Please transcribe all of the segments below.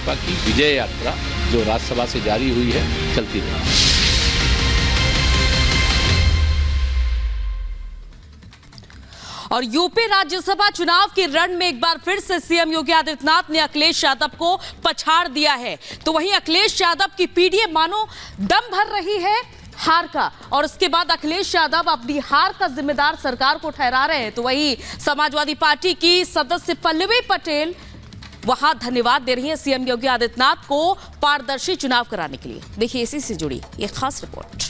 भाजपा की विजय यात्रा जो राज्यसभा से जारी हुई है चलती रहेगी। और यूपी राज्यसभा चुनाव के रण में एक बार फिर से सीएम योगी आदित्यनाथ ने अखिलेश यादव को पछाड़ दिया है। तो वहीं अखिलेश यादव की पीडीए मानो दम भर रही है हार का, और उसके बाद अखिलेश यादव अपनी हार का जिम्मेदार सरकार को ठहरा रहे हैं। तो वहीं समाजवादी पार्टी की सदस्य पल्लवी पटेल वहां धन्यवाद दे रही है सीएम योगी आदित्यनाथ को पारदर्शी चुनाव कराने के लिए। देखिए इसी से जुड़ी एक खास रिपोर्ट।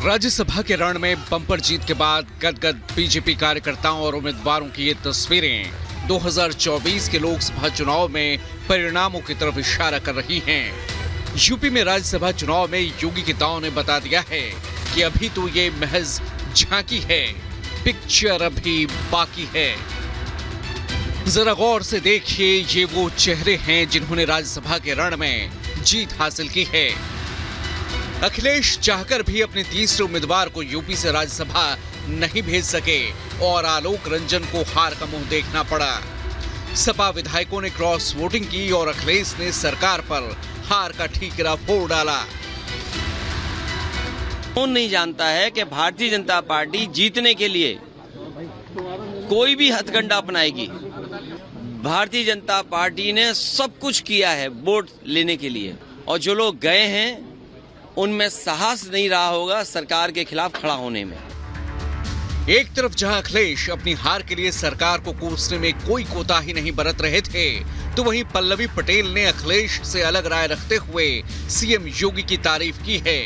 राज्यसभा के रण में बम्पर जीत के बाद गदगद बीजेपी कार्यकर्ताओं और उम्मीदवारों की ये तस्वीरें 2024 के लोकसभा चुनाव में परिणामों की तरफ इशारा कर रही हैं। यूपी में राज्यसभा चुनाव में योगी के दांव ने बता दिया है कि अभी तो ये महज झांकी है, पिक्चर अभी बाकी है। जरा गौर से देखिए, ये वो चेहरे हैं जिन्होंने राज्यसभा के रण में जीत हासिल की है। अखिलेश चाहकर भी अपने तीसरे उम्मीदवार को यूपी से राज्यसभा नहीं भेज सके और आलोक रंजन को हार का मुंह देखना पड़ा। सपा विधायकों ने क्रॉस वोटिंग की और अखिलेश ने सरकार पर हार का ठीकरा फोड़ डाला। कौन नहीं जानता है कि भारतीय जनता पार्टी जीतने के लिए कोई भी हथकंडा अपनाएगी। भारतीय जनता पार्टी ने सब कुछ किया है वोट लेने के लिए, और जो लोग गए हैं उनमें साहस नहीं रहा होगा सरकार के खिलाफ खड़ा होने में। एक तरफ जहां अखिलेश अपनी हार के लिए सरकार को कोसने में कोई कोताही नहीं बरत रहे थे, तो वहीं पल्लवी पटेल ने अखिलेश से अलग राय रखते हुए सीएम योगी की तारीफ की है।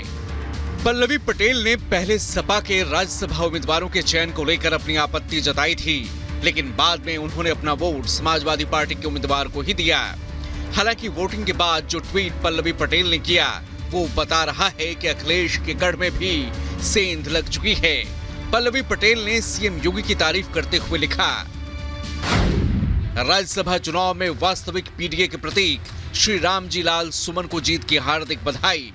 पल्लवी पटेल ने पहले सपा के राज्यसभा उम्मीदवारों के चयन को लेकर अपनी आपत्ति जताई थी, लेकिन बाद में उन्होंने अपना वोट समाजवादी पार्टी के उम्मीदवार को ही दिया। हालांकि वोटिंग के बाद जो ट्वीट पल्लवी पटेल ने किया वो बता रहा है कि अखिलेश के गढ़ में भी सेंध लग चुकी है। पल्लवी पटेल ने सीएम योगी की तारीफ करते हुए लिखा, राज्यसभा चुनाव में वास्तविक पीडीए के प्रतीक श्री रामजी लाल सुमन को जीत की हार्दिक बधाई।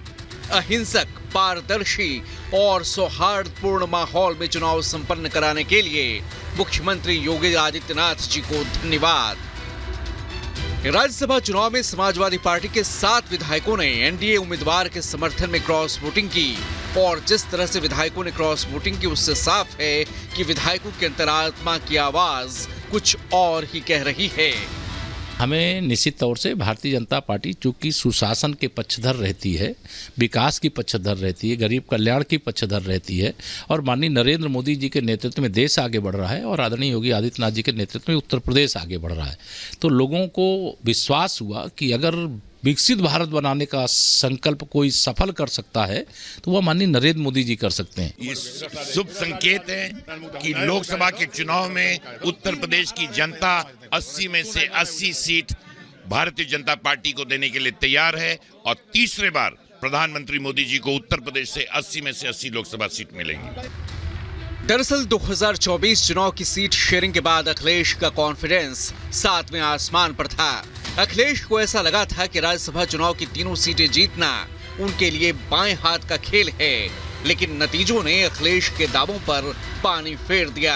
अहिंसक, पारदर्शी और सौहार्दपूर्ण माहौल में चुनाव संपन्न कराने के लिए मुख्यमंत्री योगी आदित्यनाथ जी को धन्यवाद। राज्यसभा चुनाव में समाजवादी पार्टी के 7 विधायकों ने एनडीए उम्मीदवार के समर्थन में क्रॉस वोटिंग की, और जिस तरह से विधायकों ने क्रॉस वोटिंग की उससे साफ है कि विधायकों की अंतरात्मा की आवाज कुछ और ही कह रही है। हमें निश्चित तौर से भारतीय जनता पार्टी चूंकि सुशासन के पक्षधर रहती है, विकास की पक्षधर रहती है, गरीब कल्याण की पक्षधर रहती है, और माननीय नरेंद्र मोदी जी के नेतृत्व में देश आगे बढ़ रहा है और आदरणीय योगी आदित्यनाथ जी के नेतृत्व में उत्तर प्रदेश आगे बढ़ रहा है, तो लोगों को विश्वास हुआ कि अगर विकसित भारत बनाने का संकल्प कोई सफल कर सकता है तो वह माननीय नरेंद्र मोदी जी कर सकते हैं। ये शुभ संकेत है कि लोकसभा के चुनाव में उत्तर प्रदेश की जनता 80 में से 80 सीट भारतीय जनता पार्टी को देने के लिए तैयार है, और तीसरे बार प्रधानमंत्री मोदी जी को उत्तर प्रदेश से 80 में से 80 लोकसभा सीट मिलेंगी। दरअसल 2024 चुनाव की सीट शेयरिंग के बाद अखिलेश का कॉन्फिडेंस 7वें आसमान पर था। अखिलेश को ऐसा लगा था कि राज्यसभा चुनाव की तीनों सीटें जीतना उनके लिए बाएं हाथ का खेल है, लेकिन नतीजों ने अखिलेश के दावों पर पानी फेर दिया।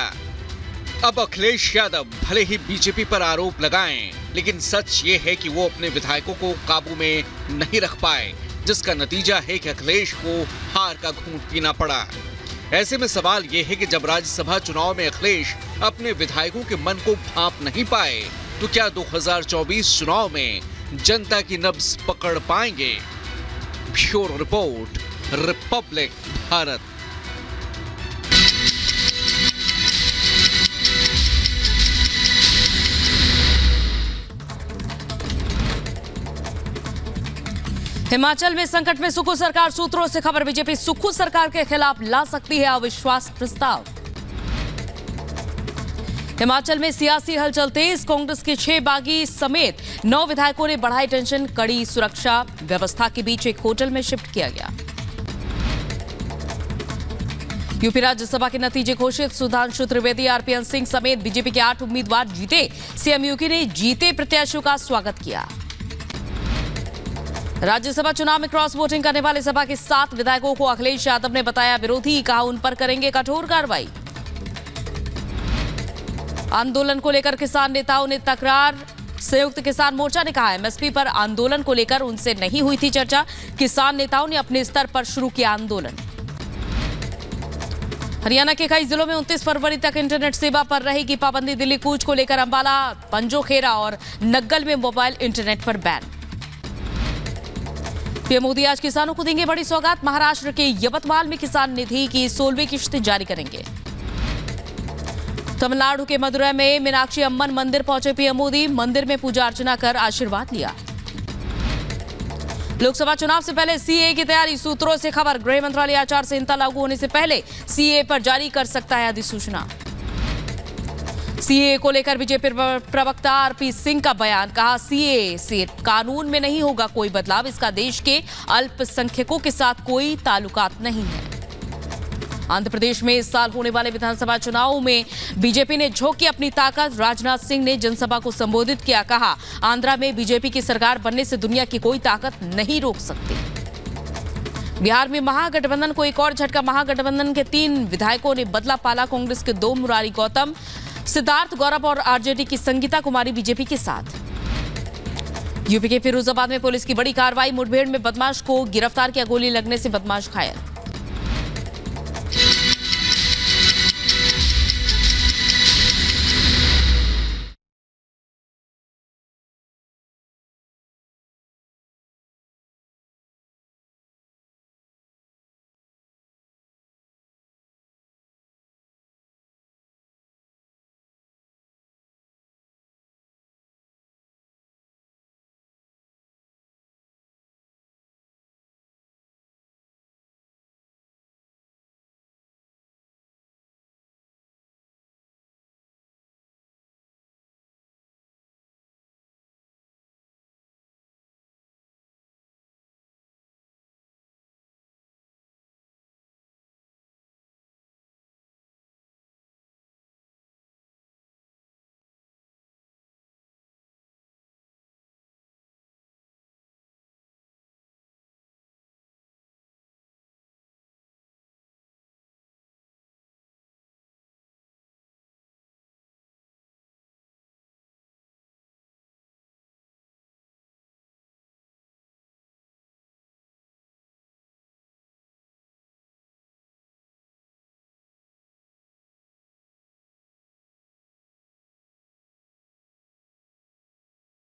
अब अखिलेश यादव भले ही बीजेपी पर आरोप लगाएं, लेकिन सच ये है कि वो अपने विधायकों को काबू में नहीं रख पाए, जिसका नतीजा है कि अखिलेश को हार का घूंट पीना पड़ा। ऐसे में सवाल ये है कि जब राज्यसभा चुनाव में अखिलेश अपने विधायकों के मन को भांप नहीं पाए, तो क्या 2024 चुनाव में जनता की नब्ज पकड़ पाएंगे? Bureau report, Republic Bharat. Himachal में संकट में सुक्खू सरकार, सूत्रों से खबर। बीजेपी सुक्खू सरकार के खिलाफ ला सकती है अविश्वास प्रस्ताव। हिमाचल में सियासी हलचल तेज, कांग्रेस के 6 बागी समेत 9 विधायकों ने बढ़ाई टेंशन। कड़ी सुरक्षा व्यवस्था के बीच एक होटल में शिफ्ट किया गया। यूपी राज्यसभा के नतीजे घोषित, सुधांशु त्रिवेदी, आरपीएन सिंह समेत बीजेपी के 8 उम्मीदवार जीते। सीएम योगी ने जीते प्रत्याशियों का स्वागत किया। राज्यसभा चुनाव में क्रॉस वोटिंग करने वाले सपा के 7 विधायकों को अखिलेश यादव ने बताया विरोधी, कहा उन पर करेंगे कठोर कार्रवाई। आंदोलन को लेकर किसान नेताओं ने तकरार, संयुक्त किसान मोर्चा ने कहा एमएसपी पर आंदोलन को लेकर उनसे नहीं हुई थी चर्चा, किसान नेताओं ने अपने स्तर पर शुरू किया आंदोलन। हरियाणा के कई जिलों में 29 फरवरी तक इंटरनेट सेवा पर रहेगी पाबंदी। दिल्ली कूच को लेकर अंबाला, पंजोखेरा और नग्गल में मोबाइल इंटरनेट पर बैन। पीएम मोदी आज किसानों को देंगे बड़ी सौगात। महाराष्ट्र के यवतमाल में किसान निधि की 16वीं किश्त जारी करेंगे। तमिलनाडु के मदुरै में मीनाक्षी अम्मन मंदिर पहुंचे पीएम मोदी, मंदिर में पूजा अर्चना कर आशीर्वाद लिया। लोकसभा चुनाव से पहले सीए की तैयारी, सूत्रों से खबर। गृह मंत्रालय आचार संहिता लागू होने से पहले सीए पर जारी कर सकता है अधिसूचना। सीए को लेकर बीजेपी प्रवक्ता आरपी सिंह का बयान, कहा सीए से कानून में नहीं होगा कोई बदलाव, इसका देश के अल्पसंख्यकों के साथ कोई ताल्लुकात नहीं है। आंध्र प्रदेश में इस साल होने वाले विधानसभा चुनाव में बीजेपी ने झोंकी अपनी ताकत। राजनाथ सिंह ने जनसभा को संबोधित किया, कहा आंध्रा में बीजेपी की सरकार बनने से दुनिया की कोई ताकत नहीं रोक सकती। बिहार में महागठबंधन को एक और झटका, महागठबंधन के 3 विधायकों ने बदला पाला। कांग्रेस के 2 मुरारी गौतम, सिद्धार्थ गौरव और आरजेडी की संगीता कुमारी बीजेपी के साथ। यूपी के फिरोजाबाद में पुलिस की बड़ी कार्रवाई, मुठभेड़ में बदमाश को गिरफ्तार किया, गोली लगने से बदमाश घायल।